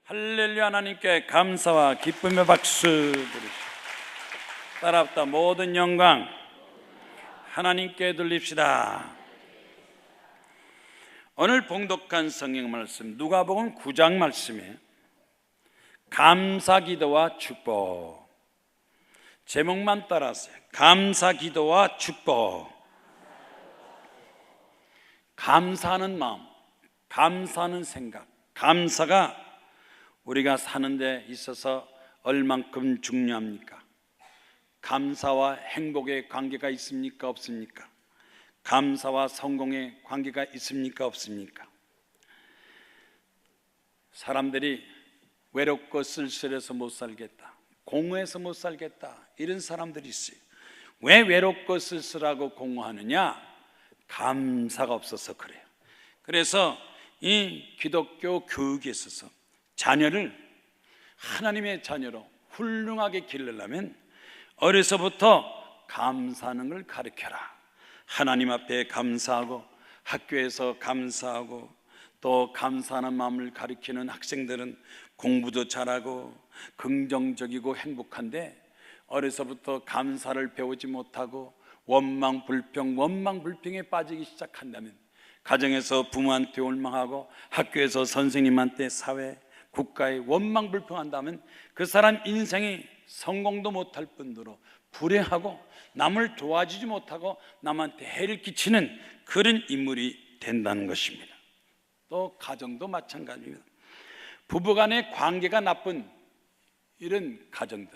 할렐루야. 하나님께 감사와 기쁨의 박수 드리시오. 따라합다. 모든 영광 하나님께 돌립시다. 오늘 봉독한 성경 말씀 누가복음 9장 말씀에 감사기도와 축복, 제목만 따라하세요. 감사기도와 축복. 감사하는 마음, 감사하는 생각, 감사가 우리가 사는 데 있어서 얼만큼 중요합니까? 감사와 행복의 관계가 있습니까? 없습니까? 감사와 성공의 관계가 있습니까? 없습니까? 사람들이 외롭고 쓸쓸해서 못 살겠다, 공허해서 못 살겠다, 이런 사람들이 있어요. 왜 외롭고 쓸쓸하고 공허하느냐? 감사가 없어서 그래요. 그래서 이 기독교 교육에 있어서 자녀를 하나님의 자녀로 훌륭하게 기르려면 어려서부터 감사하는 걸 가르쳐라. 하나님 앞에 감사하고 학교에서 감사하고 또 감사하는 마음을 가르치는 학생들은 공부도 잘하고 긍정적이고 행복한데, 어려서부터 감사를 배우지 못하고 원망불평에 빠지기 시작한다면 가정에서 부모한테 원망하고 학교에서 선생님한테 사회 국가에 원망불평한다면 그 사람 인생이 성공도 못할 뿐더러 불행하고 남을 도와주지 못하고 남한테 해를 끼치는 그런 인물이 된다는 것입니다. 또 가정도 마찬가지입니다. 부부간의 관계가 나쁜 이런 가정들,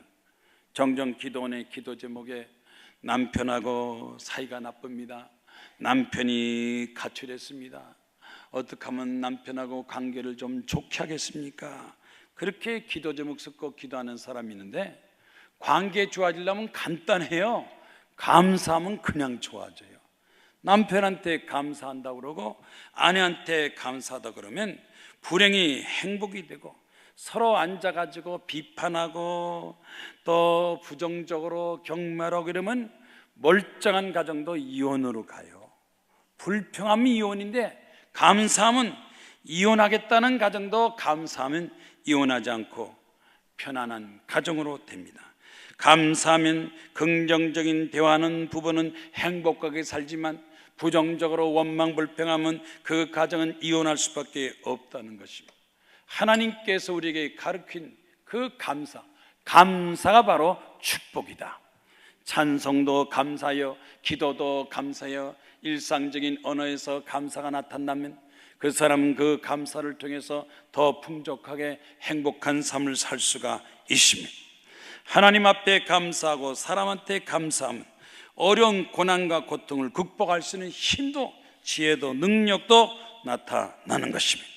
정정 기도원의 기도 제목에 남편하고 사이가 나쁩니다. 남편이 가출했습니다. 어떻게 하면 남편하고 관계를 좀 좋게 하겠습니까? 그렇게 기도 제목 쓰고 기도하는 사람이 있는데, 관계 좋아지려면 간단해요. 감사하면 그냥 좋아져요. 남편한테 감사한다고 그러고 아내한테 감사하다 그러면 불행이 행복이 되고, 서로 앉아가지고 비판하고 또 부정적으로 경멸하고 그러면 멀쩡한 가정도 이혼으로 가요. 불평함이 이혼인데 감사하면 이혼하겠다는 가정도 감사하면 이혼하지 않고 편안한 가정으로 됩니다. 감사하면 긍정적인 대화하는 부부는 행복하게 살지만 부정적으로 원망불평하면 그 가정은 이혼할 수밖에 없다는 것입니다. 하나님께서 우리에게 가르친 그 감사가 바로 축복이다. 찬송도 감사하여, 기도도 감사하여, 일상적인 언어에서 감사가 나타나면 그 사람은 그 감사를 통해서 더 풍족하게 행복한 삶을 살 수가 있습니다. 하나님 앞에 감사하고 사람한테 감사하면 어려운 고난과 고통을 극복할 수 있는 힘도 지혜도 능력도 나타나는 것입니다.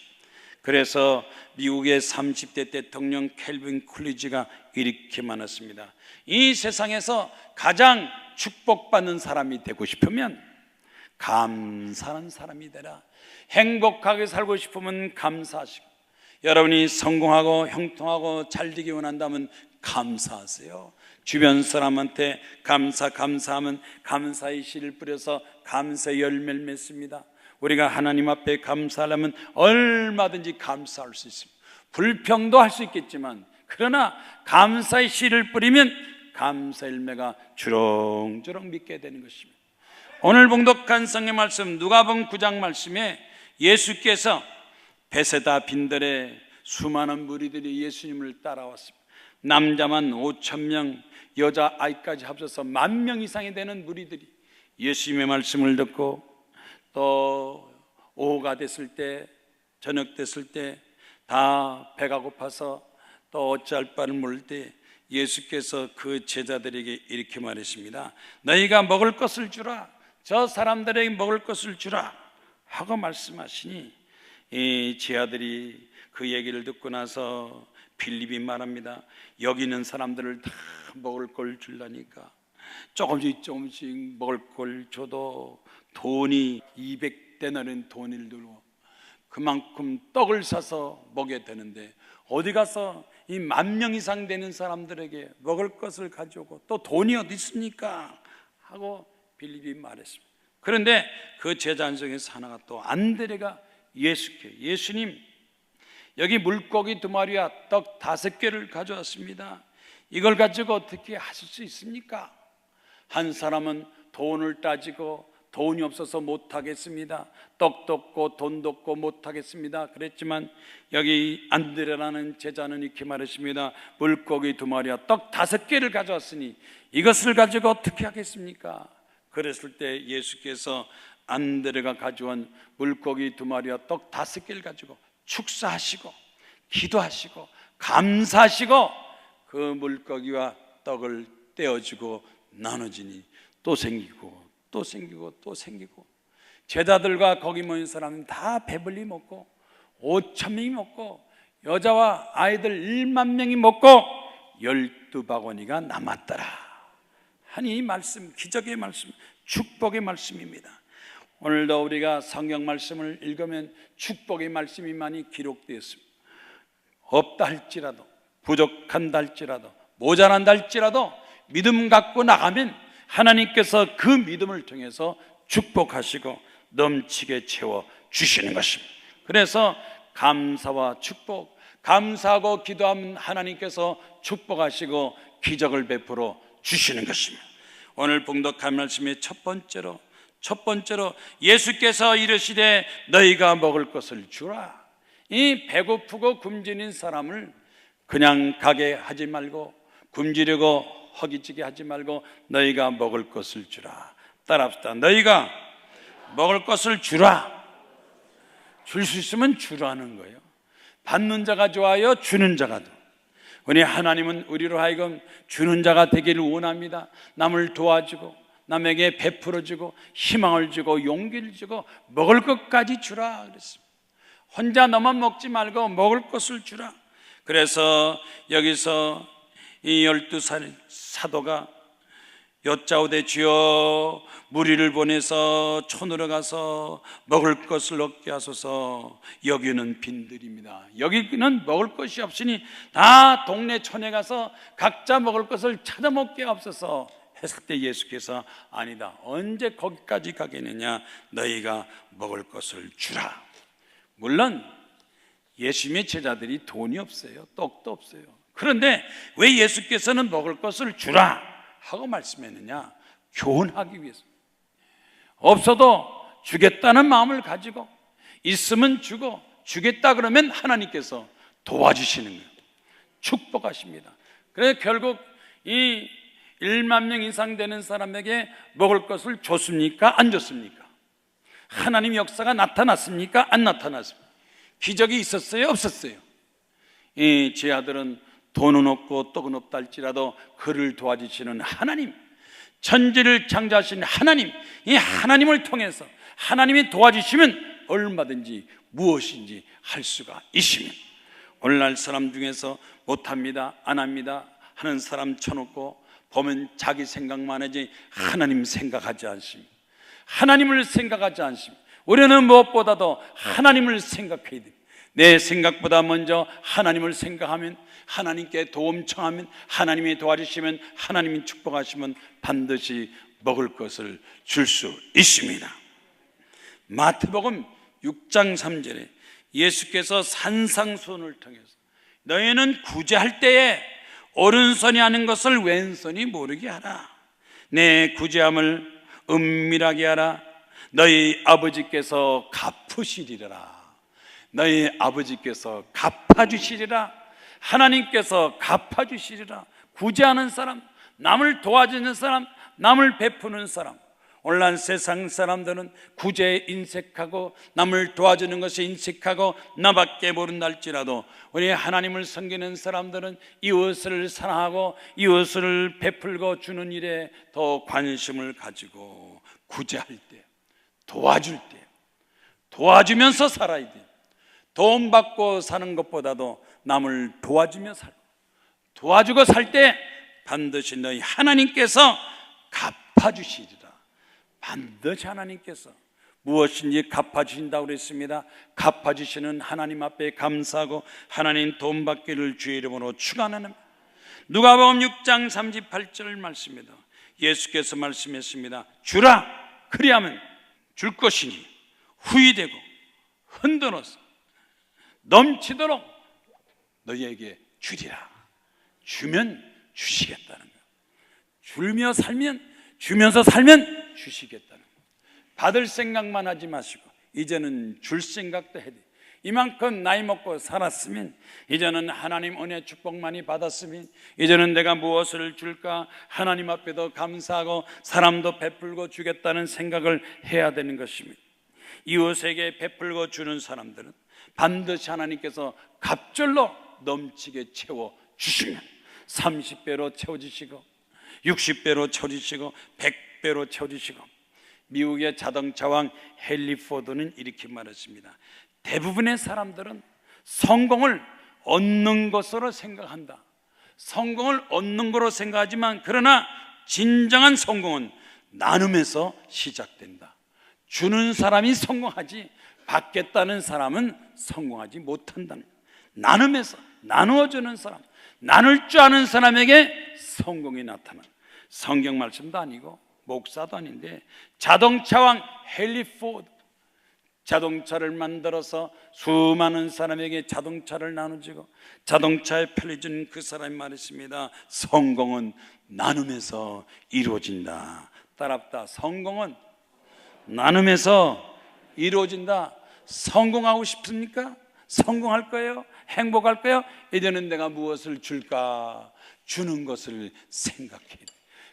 그래서 미국의 30대 대통령 켈빈 쿨리지가 이렇게 말했습니다. 이 세상에서 가장 축복받는 사람이 되고 싶으면 감사하는 사람이 되라. 행복하게 살고 싶으면 감사하시고, 여러분이 성공하고 형통하고 잘되기 원한다면 감사하세요. 주변 사람한테 감사하면 감사의 씨를 뿌려서 감사의 열매를 맺습니다. 우리가 하나님 앞에 감사하려면 얼마든지 감사할 수 있습니다. 불평도 할 수 있겠지만, 그러나 감사의 씨를 뿌리면 감사 열매가 주렁주렁 믿게 되는 것입니다. 오늘 봉독한 성경 말씀 누가복음 9장 말씀에 예수께서 베세다 빈들에 수많은 무리들이 예수님을 따라왔습니다. 남자만 5,000명, 여자아이까지 합쳐서 10,000명 이상이 되는 무리들이 예수님의 말씀을 듣고, 또 오후가 됐을 때, 저녁 됐을 때 다 배가 고파서 또 어찌할 바를 모를 때 예수께서 그 제자들에게 이렇게 말했습니다. 너희가 먹을 것을 주라. 저 사람들에게 먹을 것을 주라 하고 말씀하시니, 이 제자들이 그 얘기를 듣고 나서 빌립이 말합니다. 여기 있는 사람들을 다 먹을 걸 주려니까 조금씩 먹을 걸 줘도 돈이 200데나리온 돈을 들고 그만큼 떡을 사서 먹여야 되는데 어디 가서 이 10,000명 이상 되는 사람들에게 먹을 것을 가져오고 또 돈이 어디 있습니까? 하고 빌립이 말했습니다. 그런데 그 제자 중에서 하나가 또 안드레가 예수님 여기 물고기 2마리와 떡 5개를 가져왔습니다. 이걸 가지고 어떻게 하실 수 있습니까? 한 사람은 돈을 따지고 돈이 없어서 못하겠습니다. 떡도 없고 돈도 없고 못하겠습니다. 그랬지만 여기 안드레라는 제자는 이렇게 말했습니다. 물고기 2마리와 떡 5개를 가져왔으니 이것을 가지고 어떻게 하겠습니까? 그랬을 때 예수께서 안드레가 가져온 물고기 2마리와 떡 5개를 가지고 축사하시고 기도하시고 감사하시고 그 물고기와 떡을 떼어주고 나눠지니 또 생기고 또 생기고 또 생기고, 제자들과 거기 모인 사람은 다 배불리 먹고 5,000명이 먹고 여자와 아이들 1만 명이 먹고 12바구니가 남았더라 하니 이 말씀, 기적의 말씀, 축복의 말씀입니다. 오늘도 우리가 성경 말씀을 읽으면 축복의 말씀이 많이 기록되었습니다. 없다 할지라도, 부족한다 할지라도, 모자란다 할지라도 믿음 갖고 나가면 하나님께서 그 믿음을 통해서 축복하시고 넘치게 채워 주시는 것입니다. 그래서 감사와 축복, 감사하고 기도하면 하나님께서 축복하시고 기적을 베풀어 주시는 것입니다. 오늘 봉독한 말씀의 첫 번째로 예수께서 이르시되 너희가 먹을 것을 주라. 이 배고프고 굶주린 사람을 그냥 가게 하지 말고, 굶주리고 허기지게 하지 말고 너희가 먹을 것을 주라. 따라합시다. 너희가 먹을 것을 주라. 줄 수 있으면 주라는 거예요. 받는 자가 좋아요, 주는 자가 더. 우리 하나님은 우리로 하여금 주는 자가 되기를 원합니다. 남을 도와주고 남에게 베풀어주고 희망을 주고 용기를 주고 먹을 것까지 주라 그랬습니다. 혼자 너만 먹지 말고 먹을 것을 주라. 그래서 여기서 이 12살 사도가 여짜오되 주여 무리를 보내서 촌으로 가서 먹을 것을 얻게 하소서. 여기는 빈들입니다. 여기는 먹을 것이 없으니 다 동네 촌에 가서 각자 먹을 것을 찾아 먹게 없어서 했을 때 예수께서 아니다, 언제 거기까지 가겠느냐, 너희가 먹을 것을 주라. 물론 예수님의 제자들이 돈이 없어요, 떡도 없어요. 그런데 왜 예수께서는 먹을 것을 주라 하고 말씀했느냐? 교훈하기 위해서. 없어도 주겠다는 마음을 가지고, 있으면 주고, 주겠다 그러면 하나님께서 도와주시는 거예요. 축복하십니다. 그래서 결국 이 1만 명 이상 되는 사람에게 먹을 것을 줬습니까? 안 줬습니까? 하나님 역사가 나타났습니까? 안 나타났습니까? 기적이 있었어요? 없었어요? 제 아들은 돈은 없고 떡은 없다 할지라도 그를 도와주시는 하나님, 천지를 창조하신 하나님, 이 하나님을 통해서 하나님이 도와주시면 얼마든지 무엇인지 할 수가 있습니다. 오늘날 사람 중에서 못합니다, 안 합니다 하는 사람 쳐놓고 보면 자기 생각만 하지 하나님 생각하지 않습니다. 하나님을 생각하지 않습니다. 우리는 무엇보다도 하나님을 생각해야 됩니다. 내 생각보다 먼저 하나님을 생각하면, 하나님께 도움 청하면, 하나님이 도와주시면, 하나님이 축복하시면 반드시 먹을 것을 줄 수 있습니다. 마태복음 6장 3절에 예수께서 산상수훈을 통해서 너희는 구제할 때에 오른손이 하는 것을 왼손이 모르게 하라. 내 구제함을 은밀하게 하라. 너희 아버지께서 갚으시리라. 너희 아버지께서 갚아주시리라. 하나님께서 갚아주시리라. 구제하는 사람, 남을 도와주는 사람, 남을 베푸는 사람. 오늘날 세상 사람들은 구제에 인색하고 남을 도와주는 것에 인색하고 나밖에 모른다 할지라도 우리 하나님을 섬기는 사람들은 이웃을 사랑하고 이웃을 베풀고 주는 일에 더 관심을 가지고 구제할 때, 도와줄 때, 도와주면서 살아야 돼. 돈 받고 사는 것보다도 남을 도와주며 살고, 도와주고 살 때 반드시 너희 하나님께서 갚아주시리라. 반드시 하나님께서 무엇인지 갚아주신다고 그랬습니다. 갚아주시는 하나님 앞에 감사하고 하나님 돈 받기를 주의 이름으로 축원하는. 누가복음 6장 38절 말씀입니다. 예수께서 말씀했습니다. 주라, 그리하면 줄 것이니 후히 되고 흔들어서 넘치도록 너희에게 주리라. 주면 주시겠다는 거예요. 주면서 살면 주시겠다는 거예요. 받을 생각만 하지 마시고 이제는 줄 생각도 해야 돼요. 이만큼 나이 먹고 살았으면 이제는 하나님 은혜 축복 많이 받았으면 이제는 내가 무엇을 줄까 하나님 앞에도 감사하고 사람도 베풀고 주겠다는 생각을 해야 되는 것입니다. 이웃에게 베풀고 주는 사람들은 반드시 하나님께서 갑절로 넘치게 채워주시면 30배로 채워주시고 60배로 채워주시고 100배로 채워주시고, 미국의 자동차왕 헨리 포드는 이렇게 말했습니다. 대부분의 사람들은 성공을 얻는 것으로 생각한다. 성공을 얻는 것으로 생각하지만 그러나 진정한 성공은 나눔에서 시작된다. 주는 사람이 성공하지 받겠다는 사람은 성공하지 못한다는 거예요. 나눔에서, 나누어주는 사람, 나눌 줄 아는 사람에게 성공이 나타나는, 성경 말씀도 아니고 목사도 아닌데 자동차왕 헨리 포드, 자동차를 만들어서 수많은 사람에게 자동차를 나눠주고 자동차에 편리해준 그 사람이 말했습니다. 성공은 나눔에서 이루어진다. 따랍다. 성공은 나눔에서 이루어진다. 성공하고 싶습니까? 성공할 거예요? 행복할 거예요? 이제는 내가 무엇을 줄까? 주는 것을 생각해야 돼.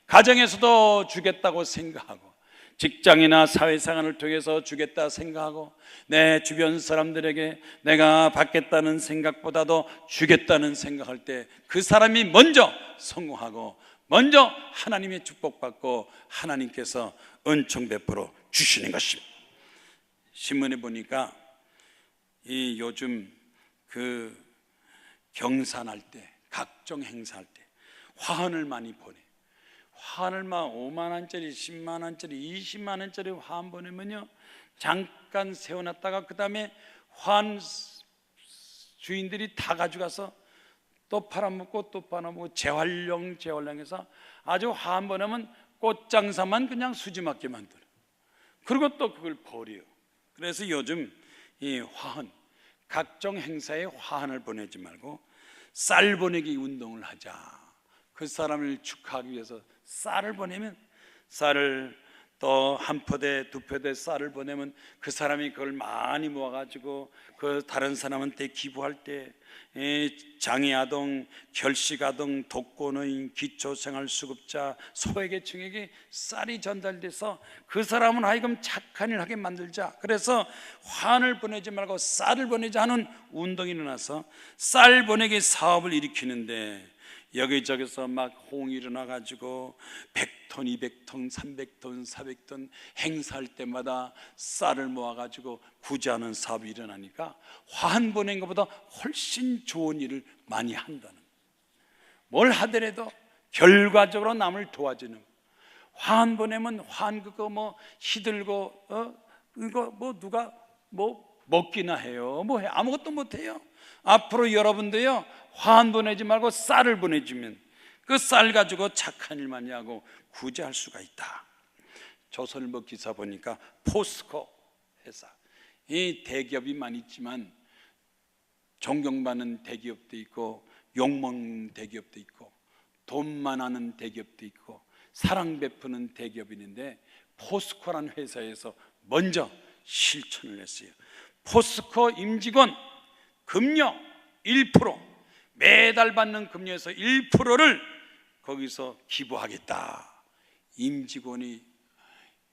가정에서도 주겠다고 생각하고 직장이나 사회생활을 통해서 주겠다 생각하고 내 주변 사람들에게 내가 받겠다는 생각보다도 주겠다는 생각할 때 그 사람이 먼저 성공하고 먼저 하나님의 축복받고 하나님께서 은총 베풀어 주시는 것입니다. 신문에 보니까 이 요즘 그 경산할 때, 각종 행사할 때 화환을 많이 보내. 화환을 막 5만 원짜리, 10만 원짜리, 20만 원짜리 화환 보내면요 잠깐 세워놨다가 그 다음에 화환 주인들이 다 가져가서 또 팔아먹고 또 팔아먹고 재활용해서 아주 화환 보내면 꽃장사만 그냥 수지맞게 만들어. 그리고 또 그걸 버려요. 그래서 요즘 이 화환, 각종 행사에 화환을 보내지 말고 쌀 보내기 운동을 하자. 그 사람을 축하하기 위해서 쌀을 보내면, 쌀을 또 한 포대 두 포대 쌀을 보내면 그 사람이 그걸 많이 모아가지고 그 다른 사람한테 기부할 때 장애아동, 결식아동, 독거노인, 기초생활수급자, 소외계층에게 쌀이 전달돼서 그 사람은 하여금 착한 일을 하게 만들자. 그래서 화환을 보내지 말고 쌀을 보내자 하는 운동이 일어나서 쌀 보내기 사업을 일으키는데 여기저기서 막 호응이 일어나가지고 100톤, 200톤, 300톤, 400톤 행사할 때마다 쌀을 모아가지고 구제하는 사업이 일어나니까 화환 보낸 것보다 훨씬 좋은 일을 많이 한다는, 뭘 하더라도 결과적으로 남을 도와주는. 화환 보내면 화환 그거 뭐 시들고 이거 뭐 누가 뭐 먹기나 해요? 뭐 해? 아무것도 못 해요. 앞으로 여러분도요 화환 보내지 말고 쌀을 보내주면 그 쌀 가지고 착한 일 많이 하고 구제할 수가 있다. 조선일보 기사 보니까 포스코 회사, 이 대기업이 많이 있지만 존경받는 대기업도 있고 욕먹는 대기업도 있고 돈만 하는 대기업도 있고 사랑 베푸는 대기업이 있는데 포스코라는 회사에서 먼저 실천을 했어요. 포스코 임직원 급료 1%, 매달 받는 급료에서 1%를 거기서 기부하겠다. 임직원이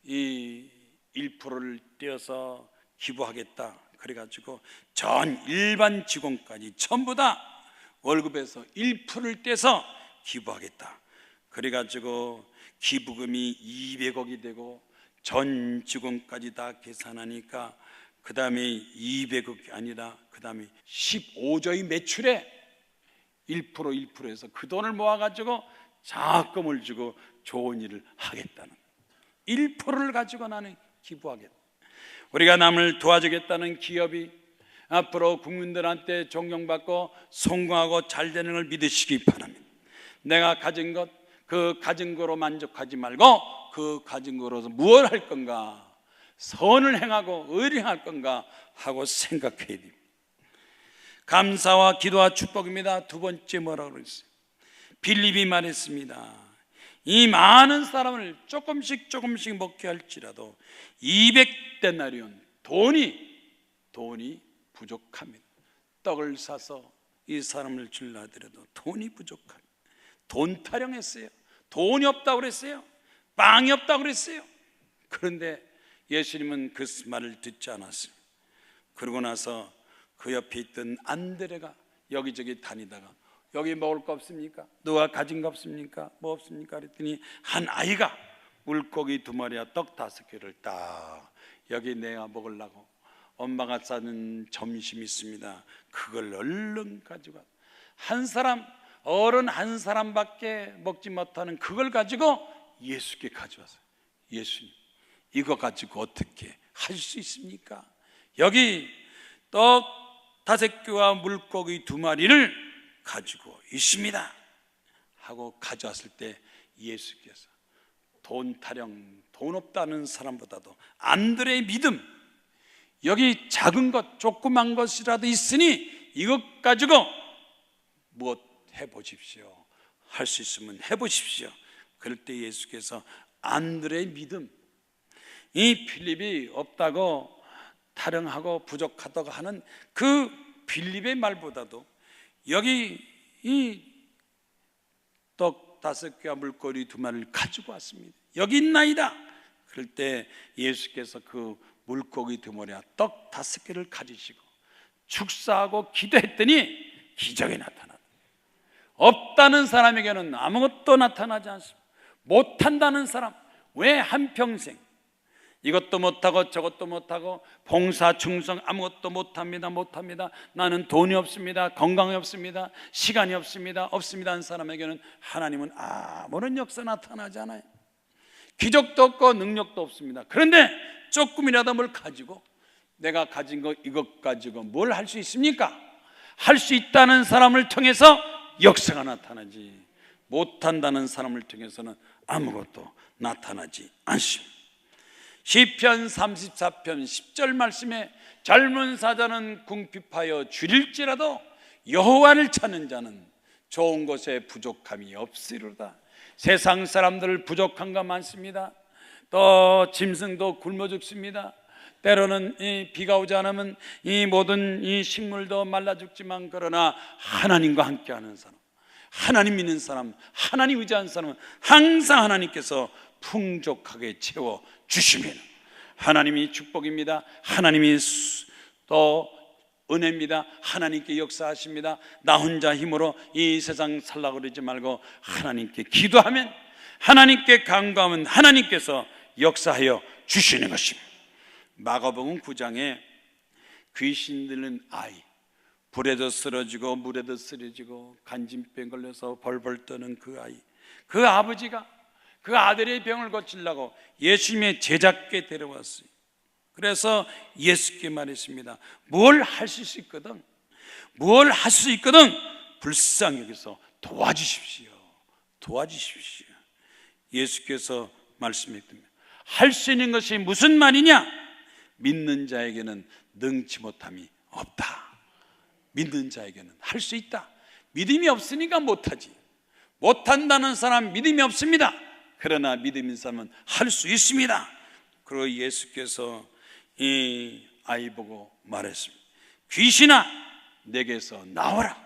이 1%를 떼어서 기부하겠다. 그래가지고 전 일반 직원까지 전부 다 월급에서 1%를 떼서 기부하겠다. 그래가지고 기부금이 200억이 되고 전 직원까지 다 계산하니까 그 다음에 200억이 아니라 그 다음에 15조의 매출에 1%해서 그 돈을 모아가지고 장학금을 주고 좋은 일을 하겠다는, 1%를 가지고 나는 기부하겠다. 우리가 남을 도와주겠다는 기업이 앞으로 국민들한테 존경받고 성공하고 잘 되는 걸 믿으시기 바랍니다. 내가 가진 것, 그 가진 거로 만족하지 말고 그 가진 거로서 무엇을 할 건가, 선을 행하고 의를 행할 건가 하고 생각해야 됩니다. 감사와 기도와 축복입니다. 두 번째 뭐라고 그랬어요? 빌립이 말했습니다. 이 많은 사람을 조금씩 먹게 할지라도 200데나리온 돈이 부족합니다. 떡을 사서 이 사람을 주려 하더라도 돈이 부족합니다. 돈 타령했어요. 돈이 없다고 그랬어요. 빵이 없다고 그랬어요. 그런데 예수님은 그 말을 듣지 않았어요. 그러고 나서 그 옆에 있던 안드레가 여기저기 다니다가 여기 먹을 거 없습니까? 누가 가진 거 없습니까? 뭐 없습니까? 그랬더니 한 아이가 물고기 2마리와 떡 5개를 딱 여기 내가 먹으려고 엄마가 싸는 점심 있습니다. 그걸 얼른 가지고 한 사람, 어른 한 사람밖에 먹지 못하는 그걸 가지고 예수께 가져왔어요. 예수님, 이거 가지고 어떻게 할 수 있습니까? 여기 떡 5개와 물고기 2마리를 가지고 있습니다 하고 가져왔을 때 예수께서 돈 타령, 돈 없다는 사람보다도 안드레의 믿음, 여기 작은 것, 조그만 것이라도 있으니 이것 가지고 무엇 해보십시오. 할 수 있으면 해보십시오. 그럴 때 예수께서 안드레의 믿음, 이 필립이 없다고 타령하고 부족하다고 하는 그 빌립의 말보다도 여기 이 떡 5개와 물고기 2마리를 가지고 왔습니다. 여기 있나이다. 그럴 때 예수께서 그 물고기 2마리와 떡 5개를 가지시고 축사하고 기도했더니 기적이 나타났다. 없다는 사람에게는 아무것도 나타나지 않습니다. 못한다는 사람, 왜 한평생 이것도 못하고 저것도 못하고 봉사 충성 아무것도 못합니다. 나는 돈이 없습니다. 건강이 없습니다. 시간이 없습니다 하는 사람에게는 하나님은 아무런 역사 나타나지 않아요. 기적도 없고 능력도 없습니다. 그런데 조금이라도 뭘 가지고 내가 가진 거 이것 가지고 뭘 할 수 있습니까? 할 수 있다는 사람을 통해서 역사가 나타나지 못한다는 사람을 통해서는 아무것도 나타나지 않습니다. 시편 34편 10절 말씀에 젊은 사자는 궁핍하여 줄일지라도 여호와를 찾는 자는 좋은 것에 부족함이 없으리로다. 세상 사람들 부족한 거 많습니다. 또 짐승도 굶어 죽습니다. 때로는 이 비가 오지 않으면 이 모든 이 식물도 말라 죽지만, 그러나 하나님과 함께하는 사람, 하나님 믿는 사람, 하나님 의지하는 사람은 항상 하나님께서 풍족하게 채워 주시면 하나님이 축복입니다. 하나님이 또 은혜입니다. 하나님께 역사하십니다. 나 혼자 힘으로 이 세상 살라고 그러지 말고 하나님께 기도하면, 하나님께 간구하면 하나님께서 역사하여 주시는 것입니다. 마가복음 9장에 귀신 들린 아이, 불에도 쓰러지고 물에도 쓰러지고 간질병 걸려서 벌벌 떠는 그 아이, 그 아버지가 그 아들의 병을 고치려고 예수님의 제자께 데려왔어요. 그래서 예수께 말했습니다. 뭘 할 수 있거든, 뭘 할 수 있거든 불쌍히 여기서 도와주십시오. 예수께서 말씀했습니다. 할 수 있는 것이 무슨 말이냐? 믿는 자에게는 능치 못함이 없다. 믿는 자에게는 할 수 있다. 믿음이 없으니까 못하지. 못한다는 사람 믿음이 없습니다. 그러나 믿음 있는 사람은 할 수 있습니다. 그리고 예수께서 이 아이 보고 말했습니다. 귀신아 내게서 나오라.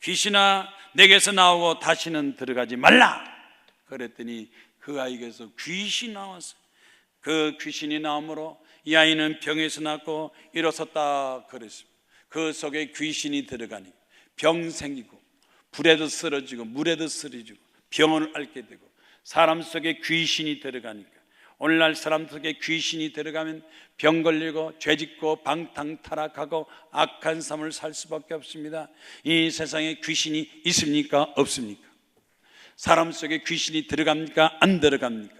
귀신아 내게서 나오고 다시는 들어가지 말라. 그랬더니 그 아이에게서 귀신이 나왔어요. 그 귀신이 나오므로 이 아이는 병에서 낫고 일어섰다 그랬습니다. 그 속에 귀신이 들어가니 병 생기고 불에도 쓰러지고 물에도 쓰러지고 병을 앓게 되고, 사람 속에 귀신이 들어가니까, 오늘날 사람 속에 귀신이 들어가면 병 걸리고 죄짓고 방탕타락하고 악한 삶을 살 수밖에 없습니다. 이 세상에 귀신이 있습니까? 없습니까? 사람 속에 귀신이 들어갑니까? 안 들어갑니까?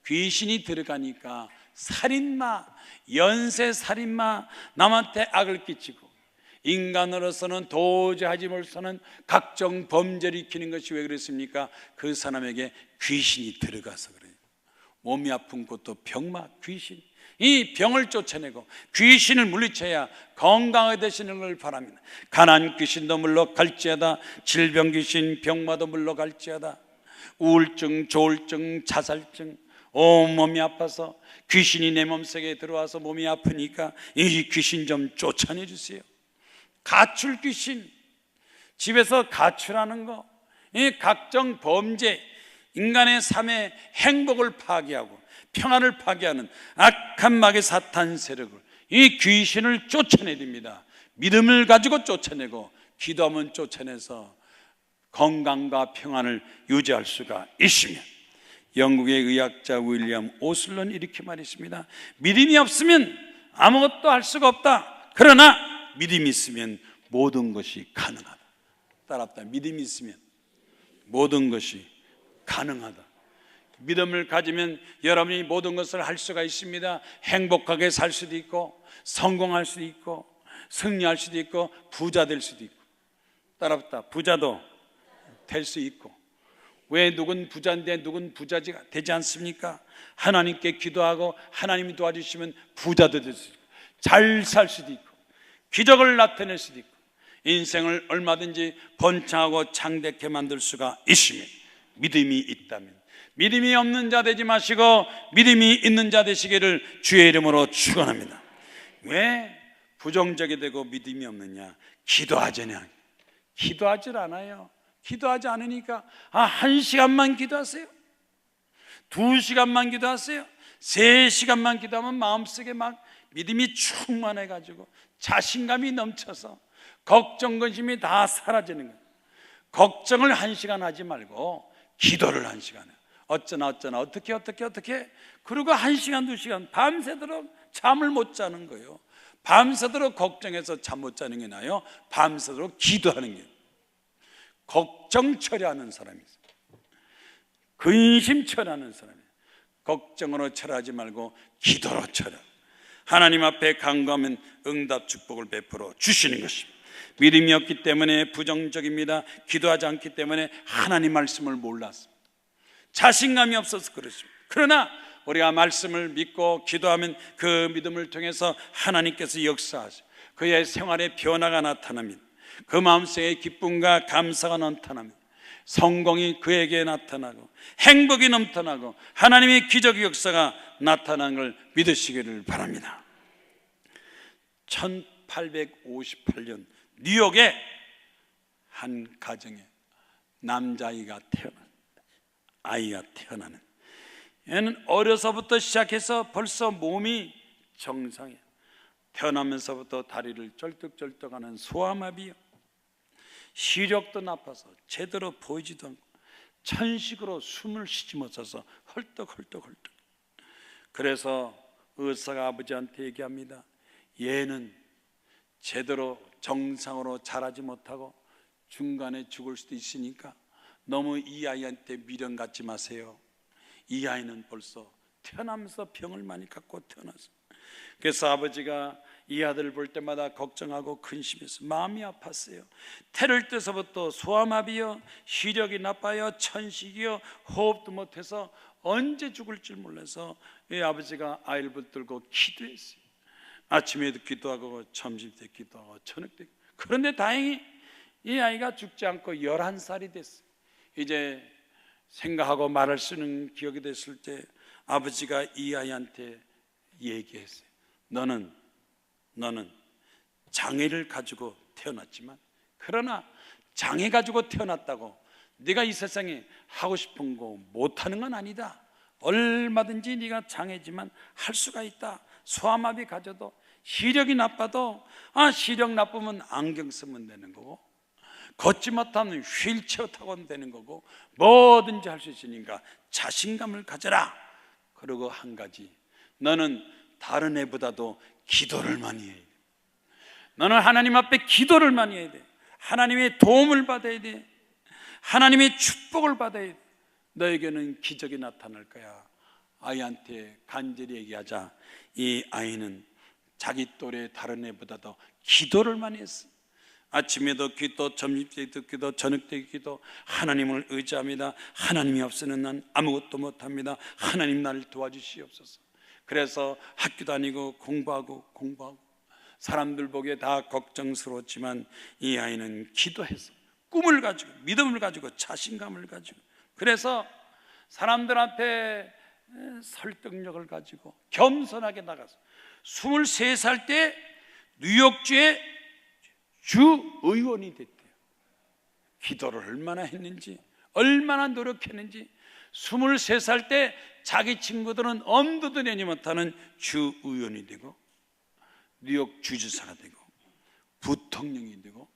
귀신이 들어가니까 살인마, 연쇄살인마, 남한테 악을 끼치고 인간으로서는 도저히 하지 못하는 각종 범죄를 일으키는 것이 왜 그렇습니까? 그 사람에게 귀신이 들어가서 그래요. 몸이 아픈 것도 병마, 귀신, 이 병을 쫓아내고 귀신을 물리쳐야 건강하게 되시는 걸 바랍니다. 가난 귀신도 물러갈지어다, 질병 귀신 병마도 물러갈지어다. 우울증, 조울증, 자살증, 온몸이 아파서 귀신이 내 몸속에 들어와서 몸이 아프니까 이 귀신 좀 쫓아내 주세요. 가출 귀신, 집에서 가출하는 거, 이 각종 범죄, 인간의 삶의 행복을 파괴하고 평안을 파괴하는 악한 마귀 사탄 세력을, 이 귀신을 쫓아내야 됩니다. 믿음을 가지고 쫓아내고 기도하면 쫓아내서 건강과 평안을 유지할 수가 있으며, 영국의 의학자 윌리엄 오슬런 이렇게 말했습니다. 믿음이 없으면 아무것도 할 수가 없다. 그러나 믿음이 있으면 모든 것이 가능하다. 따라합니다. 믿음이 있으면 모든 것이 가능하다. 믿음을 가지면 여러분이 모든 것을 할 수가 있습니다. 행복하게 살 수도 있고, 성공할 수도 있고, 승리할 수도 있고, 부자 될 수도 있고. 따라합니다. 부자도 될 수 있고. 왜 누군 부자인데 누군 부자지 되지 않습니까? 하나님께 기도하고 하나님이 도와주시면 부자도 될 수 있고, 잘 살 수도 있고, 기적을 나타낼 수도 있고, 인생을 얼마든지 번창하고 창대케 만들 수가 있으며, 믿음이 있다면, 믿음이 없는 자 되지 마시고 믿음이 있는 자 되시기를 주의 이름으로 축원합니다. 왜 부정적이 되고 믿음이 없느냐? 기도하자냐? 기도하질 않아요. 기도하지 않으니까 1시간만 기도하세요, 2시간만 기도하세요, 3시간만 기도하면 마음속에 막 믿음이 충만해가지고 자신감이 넘쳐서 걱정 근심이 다 사라지는 거예요. 걱정을 1시간 하지 말고 기도를 1시간 해요. 어쩌나 어떻게 그리고 1시간 2시간 밤새도록 잠을 못 자는 거예요. 밤새도록 걱정해서 잠 못 자는 게 나아요, 밤새도록 기도하는 게. 걱정 처리하는 사람이 있어요. 근심 처리하는 사람이. 걱정으로 처리하지 말고 기도로 처리. 하나님 앞에 간구하면 응답 축복을 베풀어 주시는 것입니다. 믿음이 없기 때문에 부정적입니다. 기도하지 않기 때문에 하나님 말씀을 몰랐습니다. 자신감이 없어서 그렇습니다. 그러나 우리가 말씀을 믿고 기도하면 그 믿음을 통해서 하나님께서 역사하시고 그의 생활에 변화가 나타납니다. 그 마음속에 기쁨과 감사가 나타납니다. 성공이 그에게 나타나고 행복이 넘쳐나고 하나님의 기적의 역사가 나타나는 걸 믿으시기를 바랍니다. 1858년 뉴욕의 한 가정에 남자아이가 태어나는, 얘는 어려서부터 시작해서 벌써 몸이 정상이에요. 태어나면서부터 다리를 쩔뚝쩔뚝하는 소아마비요, 시력도 나빠서 제대로 보이지도 않고 천식으로 숨을 쉬지 못해서 헐떡. 그래서 의사가 아버지한테 얘기합니다. 얘는 제대로 정상으로 자라지 못하고 중간에 죽을 수도 있으니까 너무 이 아이한테 미련 갖지 마세요. 이 아이는 벌써 태어나면서 병을 많이 갖고 태어났어요. 그래서 아버지가 이 아들을 볼 때마다 걱정하고 근심해서 마음이 아팠어요. 태를 때서부터 소아마비요, 시력이 나빠요, 천식이요, 호흡도 못해서 언제 죽을 줄 몰라서 이 아버지가 아이를 붙들고 기도했어요. 아침에도 기도하고 점심 때 기도하고 저녁 때. 그런데 다행히 이 아이가 죽지 않고 11살이 됐어요. 이제 생각하고 말할 수 있는 기억이 됐을 때 아버지가 이 아이한테 얘기했어요. 너는 장애를 가지고 태어났지만, 그러나 장애 가지고 태어났다고 네가 이 세상에 하고 싶은 거 못하는 건 아니다. 얼마든지 네가 장애지만 할 수가 있다. 소아마비 가져도, 시력이 나빠도 시력 나쁘면 안경 쓰면 되는 거고, 걷지 못하면 휠체어 타고 되는 거고, 뭐든지 할 수 있으니까 자신감을 가져라. 그리고 한 가지, 너는 다른 애보다도 기도를 많이 해야 돼. 너는 하나님 앞에 기도를 많이 해야 돼. 하나님의 도움을 받아야 돼. 하나님의 축복을 받아야 돼. 너에게는 기적이 나타날 거야. 아이한테 간절히 얘기하자. 이 아이는 자기 또래 다른 애보다도 기도를 많이 했어. 아침에도 기도, 점심때도 기도, 저녁때 기도. 하나님을 의지합니다. 하나님이 없으면 난 아무것도 못합니다. 하나님 나를 도와주시옵소서. 그래서 학교 다니고 공부하고 사람들 보기에 다 걱정스러웠지만 이 아이는 기도해서 꿈을 가지고 믿음을 가지고 자신감을 가지고 그래서 사람들 앞에 설득력을 가지고 겸손하게 나가서 23살 때 뉴욕주의 주의원이 됐대요. 기도를 얼마나 했는지, 얼마나 노력했는지. 23살 때 자기 친구들은 엄두도 내지 못하는 주의원이 되고 뉴욕 주지사가 되고 부통령이 되고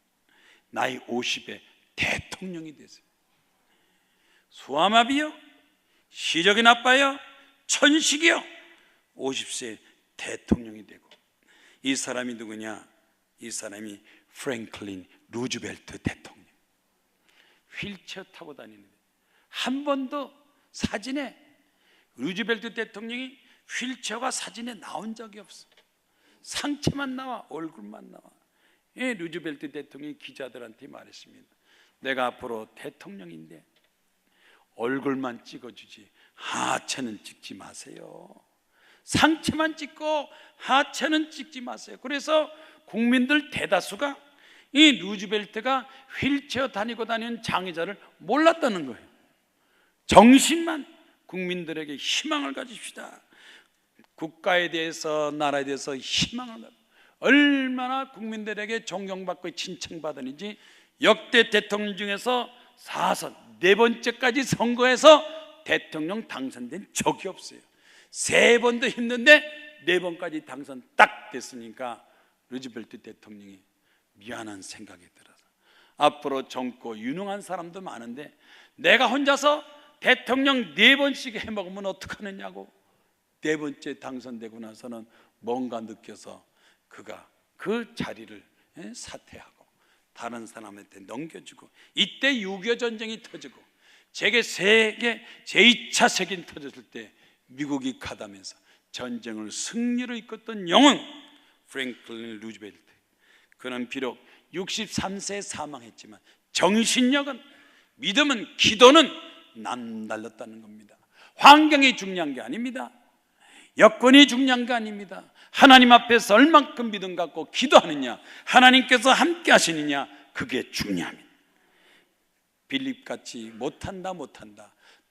나이 50에 대통령이 됐어요. 소아마비요? 시력이 나빠요? 천식이요? 50세에 대통령이 되고. 이 사람이 누구냐? 이 사람이 프랭클린 루즈벨트 대통령. 휠체어 타고 다니는데 한 번도 사진에 루즈벨트 대통령이 휠체어가 사진에 나온 적이 없어. 상체만 나와, 얼굴만 나와. 예, 루즈벨트 대통령이 기자들한테 말했습니다. 내가 앞으로 대통령인데 얼굴만 찍어주지 하체는 찍지 마세요. 상체만 찍고 하체는 찍지 마세요. 그래서 국민들 대다수가 이 루즈벨트가 휠체어 다니고 다니는 장애자를 몰랐다는 거예요. 정신만 국민들에게 희망을 가집시다. 국가에 대해서 나라에 대해서 희망을 가집시다. 얼마나 국민들에게 존경받고 칭찬받았는지 역대 대통령 중에서 4선 4번째까지 선거에서 대통령 당선된 적이 없어요. 3번도 힘든데 4번까지 당선 딱 됐으니까 루즈벨트 대통령이 미안한 생각이 들어서 앞으로 젊고 유능한 사람도 많은데 내가 혼자서 대통령 4번씩 해먹으면 어떡하느냐고 4번째 당선되고 나서는 뭔가 느껴서 그가 그 자리를 사퇴하고 다른 사람한테 넘겨주고 이때 6.25 전쟁이 터지고 세계 제2차 세계대전이 터졌을 때 미국이 가담해서 전쟁을 승리로 이끌었던 영웅 프랭클린 루즈벨트. 그는 비록 63세에 사망했지만 정신력은, 믿음은, 기도는 남달랐다는 겁니다. 환경이 중요한 게 아닙니다. 여건이 중요한 게 아닙니다. 하나님 앞에서 얼만큼 믿음 갖고 기도하느냐, 하나님께서 함께 하시느냐, 그게 중요합니다. 빌립같이 못한다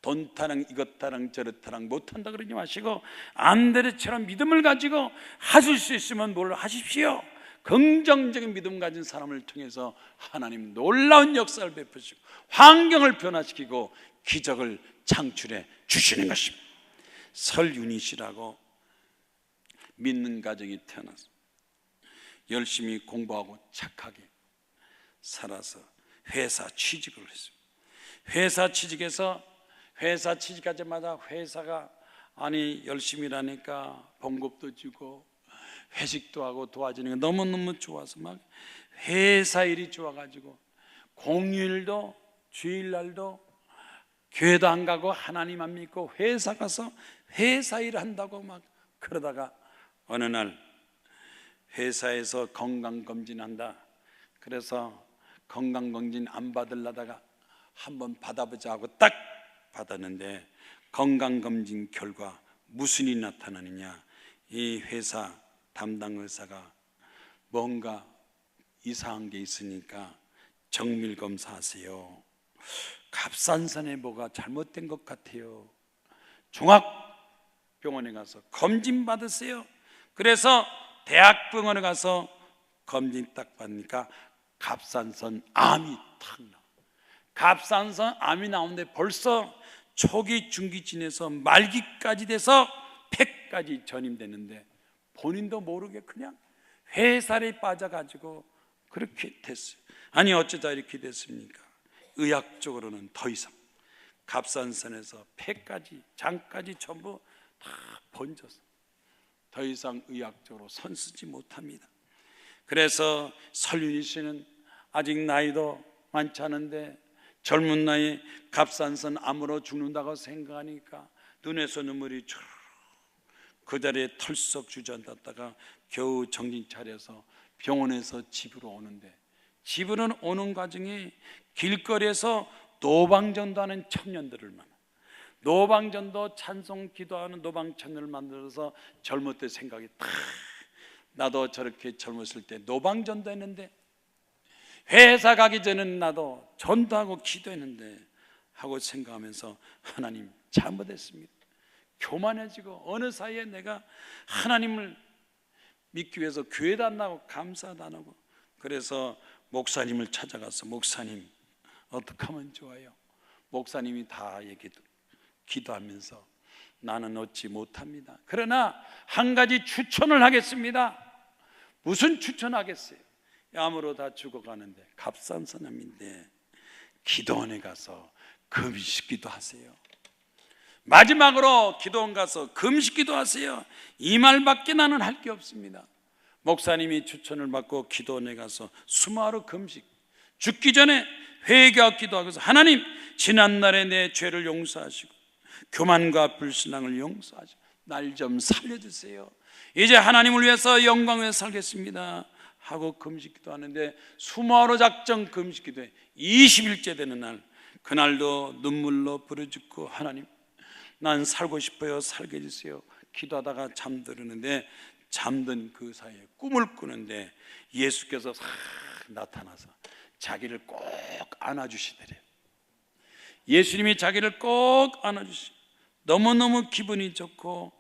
돈 타랑 이것 타랑 저것 타랑 못한다 그러지 마시고 안드레처럼 믿음을 가지고 하실 수 있으면 뭘 하십시오. 긍정적인 믿음 가진 사람을 통해서 하나님 놀라운 역사를 베푸시고 환경을 변화시키고 기적을 창출해 주시는 것입니다. 설윤희 씨라고 믿는 가정이 태어나서 열심히 공부하고 착하게 살아서 회사 취직을 했습니다. 회사 취직하자마자 회사가 아니 열심히 일하니까 봉급도 주고 회식도 하고 도와주는 게 너무너무 좋아서 막 회사 일이 좋아가지고 공휴일도 주일날도 교회도 안 가고 하나님 안 믿고 회사 가서 회사 일 한다고 막 그러다가 어느 날 회사에서 건강검진한다. 그래서 건강검진 안 받으려다가 한번 받아보자 하고 딱 받았는데 건강검진 결과 무슨 일이 나타나느냐, 이 회사 담당 의사가 뭔가 이상한 게 있으니까 정밀검사하세요. 갑상선에 뭐가 잘못된 것 같아요. 종합병원에 가서 검진 받으세요. 그래서 대학병원에 가서 검진 딱 받으니까 갑상선 암이 탁 나와. 갑상선 암이 나오는데 벌써 초기, 중기 지내서 말기까지 돼서 폐까지 전임되는데 본인도 모르게 그냥 회사에 빠져가지고 그렇게 됐어요. 아니 어쩌다 이렇게 됐습니까? 의학적으로는 더 이상 갑상선에서 폐까지, 장까지 전부 다 번져서 더 이상 의학적으로 손쓰지 못합니다. 그래서 설윤희 씨는 아직 나이도 많지 않은데 젊은 나이에 갑상선 암으로 죽는다고 생각하니까 눈에서 눈물이 쭉 그 자리에 털썩 주저앉았다가 겨우 정신 차려서 병원에서 집으로 오는데 집으로 오는 과정에 길거리에서 노방전도하는 청년들을 만나. 노방전도 찬송 기도하는 노방 채널을 만들어서 젊을 때 생각이 딱, 나도 저렇게 젊었을 때 노방전도 했는데, 회사 가기 전에는 나도 전도하고 기도했는데 하고 생각하면서 하나님 잘못했습니다. 교만해지고 어느 사이에 내가 하나님을 믿기 위해서 교회도 안 나가고 감사도 안 하고, 그래서 목사님을 찾아가서 목사님 어떻게 하면 좋아요? 목사님이 다 기도하면서 나는 얻지 못합니다. 그러나 한 가지 추천을 하겠습니다. 무슨 추천하겠어요? 암으로 다 죽어가는데 값싼 사람인데 기도원에 가서 금식기도 하세요. 마지막으로 기도원 가서 금식기도 하세요. 이 말밖에 나는 할 게 없습니다. 목사님이 추천을 받고 기도원에 가서 수마로 금식, 죽기 전에 회개하고 기도하면서 하나님, 지난날에 내 죄를 용서하시고 교만과 불신앙을 용서하시고 날 좀 살려주세요. 이제 하나님을 위해서 영광을 위해서 살겠습니다 하고 금식기도 하는데, 수마로 작정 금식기도에 20일째 되는 날, 그날도 눈물로 부르짖고 하나님, 난 살고 싶어요, 살게 해주세요. 기도하다가 잠들었는데, 잠든 그 사이에 꿈을 꾸는데 예수께서 싹 나타나서 자기를 꼭 안아주시더래요. 예수님이 자기를 꼭 안아주시, 너무너무 기분이 좋고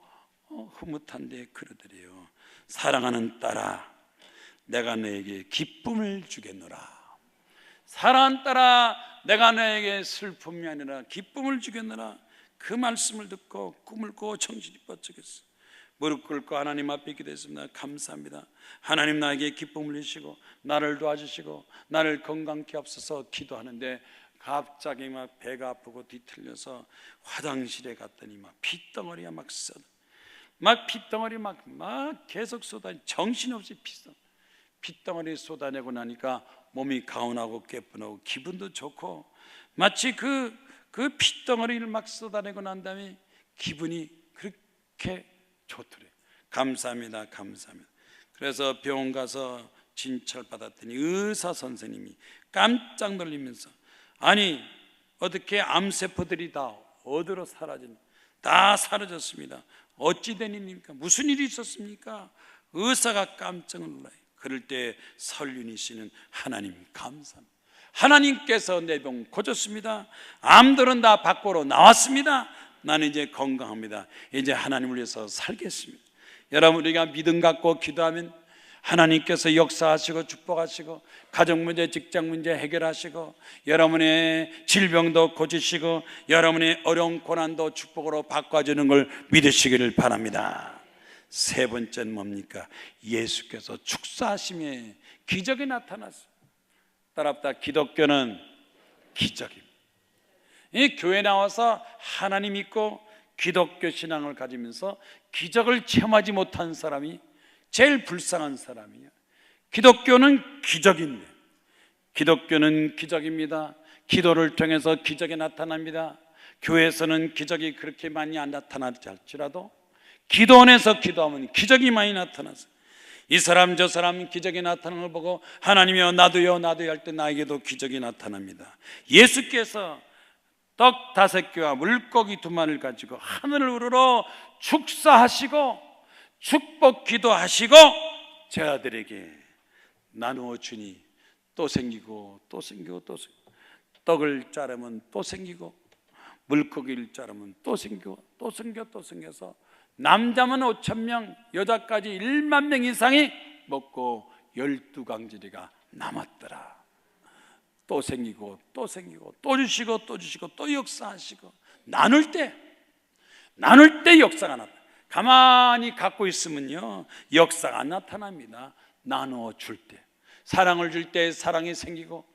흐뭇한데 그러더래요. 사랑하는 딸아, 내가 너에게 기쁨을 주겠노라. 사랑하는 딸아, 내가 너에게 슬픔이 아니라 기쁨을 주겠노라. 그 말씀을 듣고 꿈을 꾸고 정신이 번쩍했어요. 무릎 꿇고 하나님 앞에 기도했습니다. 감사합니다. 하나님, 나에게 기쁨을 주시고 나를 도와주시고 나를 건강케 하옵소서 기도하는데, 갑자기 막 배가 아프고 뒤틀려서 화장실에 갔더니 막 핏덩어리가 막 핏덩어리 막 계속 정신없이 핏덩어리 쏟아내고 나니까 몸이 가온하고 깨뿐하고 기분도 좋고, 마치 그 핏덩어리를 막 쏟아내고 난 다음에 기분이 그렇게 좋더래요. 감사합니다, 감사합니다. 그래서 병원 가서 진찰 받았더니 의사 선생님이 깜짝 놀리면서, 아니 어떻게 암세포들이 다 어디로 사라진, 다 사라졌습니다. 어찌 된 일입니까? 무슨 일이 있었습니까? 의사가 깜짝 놀라요. 그럴 때 설륜이 씨는 하나님 감사합니다. 하나님께서 내 병 고쳤습니다. 암들은 다 밖으로 나왔습니다. 나는 이제 건강합니다. 이제 하나님을 위해서 살겠습니다. 여러분, 우리가 믿음 갖고 기도하면 하나님께서 역사하시고 축복하시고 가정 문제, 직장 문제 해결하시고 여러분의 질병도 고치시고 여러분의 어려운 고난도 축복으로 바꿔주는 걸 믿으시기를 바랍니다. 세 번째는 뭡니까? 예수께서 축사하심에 기적이 나타났어요. 따라합다. 기독교는 기적입니다. 이 교회 나와서 하나님 믿고 기독교 신앙을 가지면서 기적을 체험하지 못한 사람이 제일 불쌍한 사람이에요. 기독교는 기적인데, 기독교는 기적입니다. 기도를 통해서 기적이 나타납니다. 교회에서는 기적이 그렇게 많이 안 나타나지 할지라도 기도원에서 기도하면 기적이 많이 나타나서 이 사람 저 사람 기적이 나타나는 걸 보고 하나님이여 나도요 할 때 나에게도 기적이 나타납니다. 예수께서 떡 5개와 물고기 2마리를 가지고 하늘을 우러러 축사하시고 축복 기도하시고 제자들에게 나누어 주니 또 생기고 또 생기고 또 생기고, 떡을 자르면 또 생기고 물고기를 자르면 또 생기고 또 생겨 또 생겨서 남자만 5,000명, 여자까지 1만 명 이상이 먹고 12강지리가 남았더라. 또 생기고 또 생기고 또 주시고 또 주시고 또 역사하시고, 나눌 때 역사가 나타나. 가만히 갖고 있으면요 역사가 안 나타납니다. 나누어 줄 때, 사랑을 줄 때 사랑이 생기고,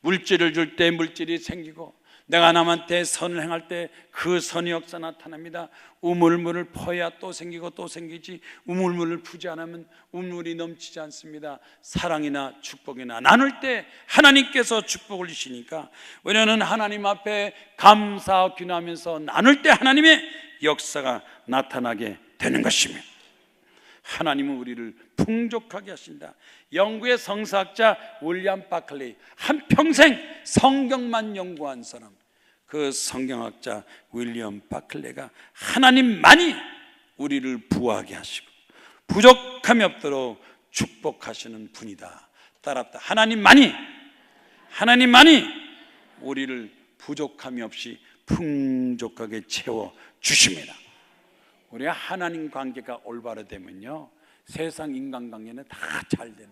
물질을 줄 때 물질이 생기고, 내가 남한테 선을 행할 때 그 선의 역사 나타납니다. 우물물을 퍼야 또 생기고 또 생기지, 우물물을 푸지 않으면 우물이 넘치지 않습니다. 사랑이나 축복이나 나눌 때 하나님께서 축복을 주시니까 우리는 하나님 앞에 감사하고 기도하면서 나눌 때 하나님의 역사가 나타나게 되는 것입니다. 하나님은 우리를 풍족하게 하신다. 영국의 성서학자 윌리엄 바클리, 한평생 성경만 연구한 사람, 그 성경학자 윌리엄 바클레가 하나님만이 우리를 부하게 하시고 부족함이 없도록 축복하시는 분이다. 따라합다. 하나님만이 우리를 부족함이 없이 풍족하게 채워 주십니다. 우리가 하나님 관계가 올바로 되면요, 세상 인간관계는 다 잘 되는,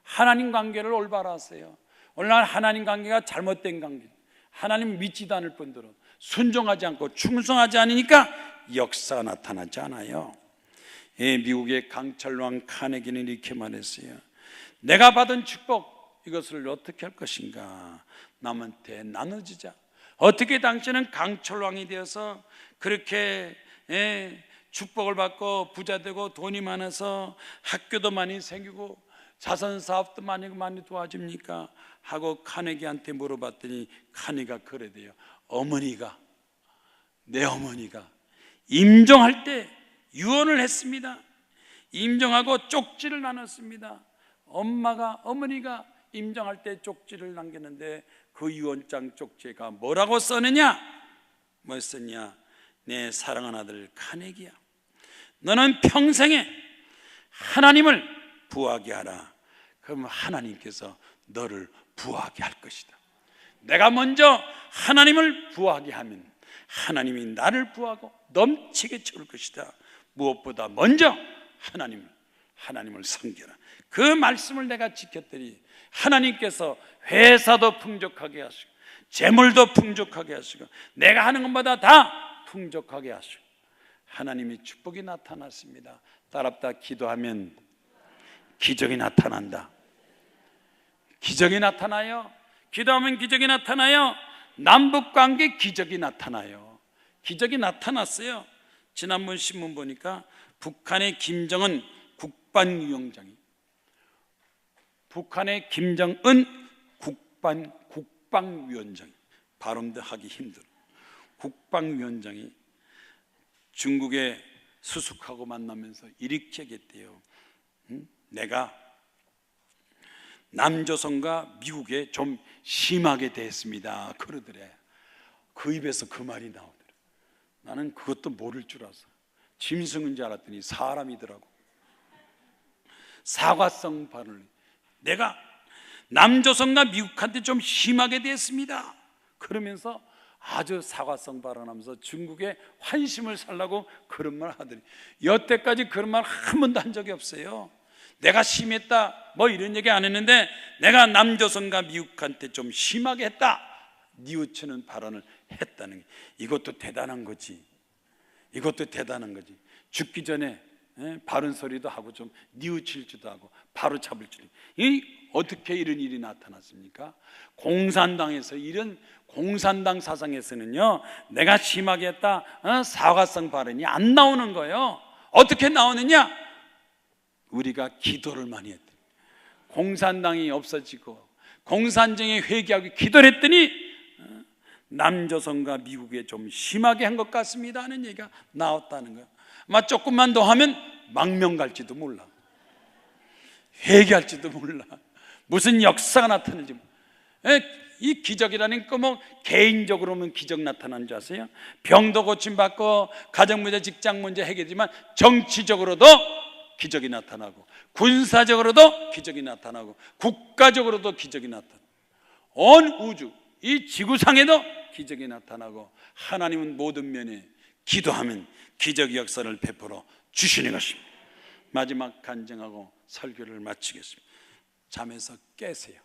하나님 관계를 올바로 하세요. 오늘날 하나님 관계가 잘못된 관계, 하나님 믿지도 않을 뿐더러 순종하지 않고 충성하지 않으니까 역사가 나타나지 않아요. 미국의 강철왕 카네기는 이렇게 말했어요. 내가 받은 축복, 이것을 어떻게 할 것인가? 남한테 나눠주자. 어떻게 당신은 강철왕이 되어서 그렇게 축복을 받고 부자 되고 돈이 많아서 학교도 많이 생기고 자선 사업도 많이 도와줍니까? 하고 카네기한테 물어봤더니 카네기가 그러대요. 내 어머니가 임종할 때 유언을 했습니다. 임종하고 쪽지를 나눴습니다. 어머니가 임종할 때 쪽지를 남겼는데 그 유언장 쪽지가 뭐라고 썼느냐? 뭐 썼냐? 내 사랑하는 아들 카네기야, 너는 평생에 하나님을 부하게 하라. 그럼 하나님께서 너를 부하게 할 것이다. 내가 먼저 하나님을 부하게 하면 하나님이 나를 부하고 넘치게 채울 것이다. 무엇보다 먼저 하나님을 섬겨라. 그 말씀을 내가 지켰더니 하나님께서 회사도 풍족하게 하시고 재물도 풍족하게 하시고 내가 하는 것보다 다 풍족하게 하시고 하나님의 축복이 나타났습니다. 따랍다. 기도하면 기적이 나타난다. 기적이 나타나요. 기도하면 기적이 나타나요. 남북관계 기적이 나타나요. 기적이 나타났어요. 지난번 신문 보니까 북한의 김정은 국방위원장이, 북한의 김정은 국방위원장이, 발음도 하기 힘들어. 국방위원장이 중국의 수석하고 만나면서 이렇게 얘기했대요. 내가 남조선과 미국에 좀 심하게 대했습니다. 그러더래. 그 입에서 그 말이 나오더래. 나는 그것도 모를 줄 알았어. 짐승인 줄 알았더니 사람이더라고. 사과성 발언을, 내가 남조선과 미국한테 좀 심하게 대했습니다. 그러면서 아주 사과성 발언하면서 중국의 환심을 살라고 그런 말 하더니 여태까지 그런 말 한 번도 한 적이 없어요. 내가 심했다 뭐 이런 얘기 안 했는데 내가 남조선과 미국한테 좀 심하게 했다, 뉘우치는 발언을 했다는 게, 이것도 대단한 거지. 이것도 대단한 거지. 죽기 전에 바른 소리도 하고 좀 뉘우칠 줄도 하고 바로 잡을 줄. 어떻게 이런 일이 나타났습니까? 공산당에서, 이런 공산당 사상에서는요, 내가 심하게 했다 사과성 발언이 안 나오는 거예요. 어떻게 나오느냐? 우리가 기도를 많이 했더니, 공산당이 없어지고 공산정에 회개하고 기도를 했더니 남조선과 미국에 좀 심하게 한 것 같습니다 하는 얘기가 나왔다는 거예요. 아마 조금만 더 하면 망명 갈지도 몰라. 회개할지도 몰라. 무슨 역사가 나타날지 몰라. 이 기적이라는 거 뭐 개인적으로는 기적 나타나는 줄 아세요? 병도 고침받고 가정 문제, 직장 문제 해결되지만 정치적으로도 기적이 나타나고 군사적으로도 기적이 나타나고 국가적으로도 기적이 나타나고 온 우주, 이 지구상에도 기적이 나타나고 하나님은 모든 면에 기도하면 기적 역사를 베풀어 주시는 것입니다. 마지막 간증하고 설교를 마치겠습니다. 잠에서 깨세요.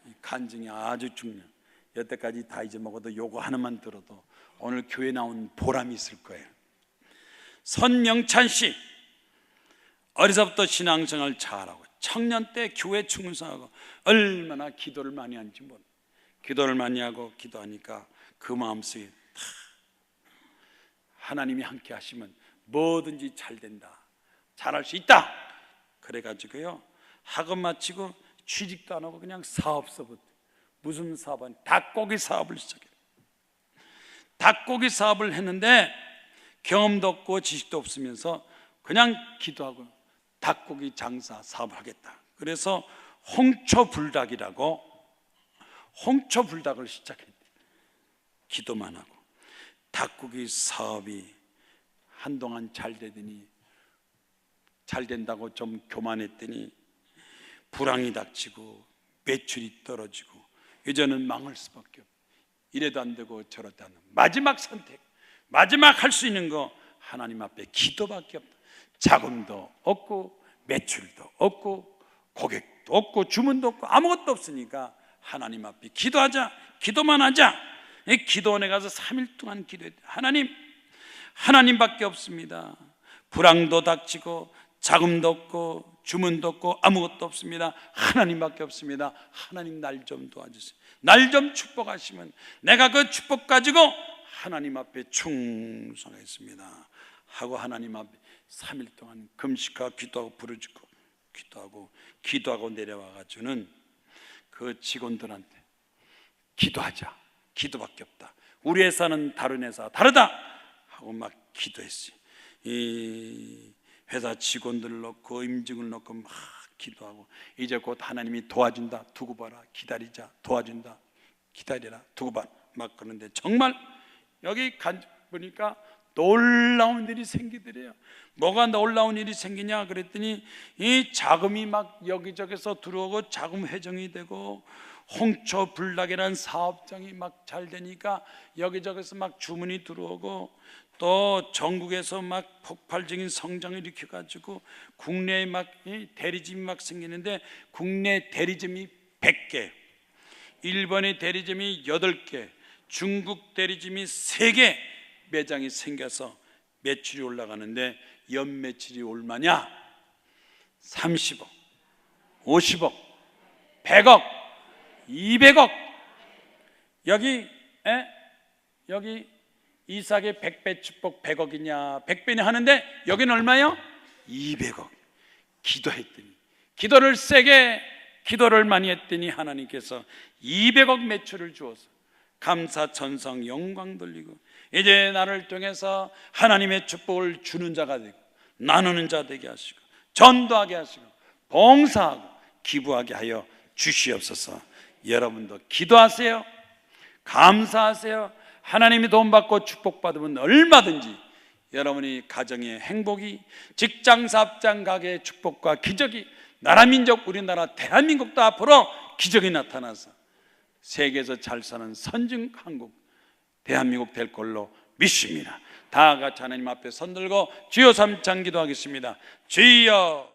이 간증이 아주 중요해요. 여태까지 다 잊어먹어도 요거 하나만 들어도 오늘 교회 나온 보람이 있을 거예요. 선명찬 씨, 어려서부터 신앙생활 잘하고 청년 때 교회 충성하고 얼마나 기도를 많이 하는지 몰라요. 기도를 많이 하고 기도하니까 그 마음속에 다 하나님이 함께 하시면 뭐든지 잘 된다, 잘할 수 있다. 그래가지고요, 학업 마치고 취직도 안 하고 그냥 사업서부터, 무슨 사업은 닭고기 사업을 시작해요. 닭고기 사업을 했는데 경험도 없고 지식도 없으면서 그냥 기도하고 닭고기 장사 사업을 하겠다. 그래서 홍초불닭이라고 홍초불닭을 시작했대요. 기도만 하고, 닭고기 사업이 한동안 잘 되더니, 잘 된다고 좀 교만했더니 불황이 닥치고 매출이 떨어지고 이제는 망할 수밖에 없고, 이래도 안 되고 저래도 안 되고, 마지막 선택, 마지막 할 수 있는 거 하나님 앞에 기도밖에 없다. 자금도 없고 매출도 없고 고객도 없고 주문도 없고 아무것도 없으니까 하나님 앞에 기도하자. 기도만 하자. 기도원에 가서 3일 동안 기도했대. 하나님밖에 없습니다. 불황도 닥치고 자금도 없고 주문도 없고 아무것도 없습니다. 하나님밖에 없습니다. 하나님 날 좀 도와주세요. 날 좀 축복하시면 내가 그 축복 가지고 하나님 앞에 충성했습니다 하고 하나님 앞에 3일 동안 금식하고 기도하고 부르짖고 기도하고 내려와가지고는 그 직원들한테 기도하자. 기도밖에 없다. 우리 회사는 다른 회사 다르다 하고 막 기도했어요. 이 회사 직원들을 넣고 임직을 넣고 막 기도하고, 이제 곧 하나님이 도와준다. 두고 봐라. 기다리자. 도와준다. 기다려라. 두고 봐라. 막 그러는데 정말 여기 보니까 놀라운 일이 생기더래요. 뭐가 놀라운 일이 생기냐 그랬더니 이 자금이 막 여기저기서 들어오고 자금 회정이 되고 홍초불락이라는 사업장이 막 잘 되니까 여기저기서 막 주문이 들어오고, 또 전국에서 막 폭발적인 성장을 일으켜가지고 국내에 막 대리점이 막 생기는데, 국내 대리점이 100개, 일본의 대리점이 8개, 중국 대리점이 3개 매장이 생겨서 매출이 올라가는데, 연매출이 얼마냐? 30억, 50억, 100억, 200억. 여기 이삭의 100배 축복 100억이냐 100배냐 하는데 여기는 얼마요? 200억. 기도했더니, 기도를 세게 기도를 많이 했더니 하나님께서 200억 매출을 주어서 감사 천성 영광 돌리고, 이제 나를 통해서 하나님의 축복을 주는 자가 되고 나누는 자 되게 하시고 전도하게 하시고 봉사하고 기부하게 하여 주시옵소서. 여러분도 기도하세요. 감사하세요. 하나님이 돈 받고 축복받으면 얼마든지 여러분이 가정의 행복이, 직장 사업장 가게의 축복과 기적이, 나라 민족 우리나라 대한민국도 앞으로 기적이 나타나서 세계에서 잘 사는 선진 한국 대한민국 될 걸로 믿습니다. 다 같이 하나님 앞에 손들고 주여 삼창 기도하겠습니다. 주여.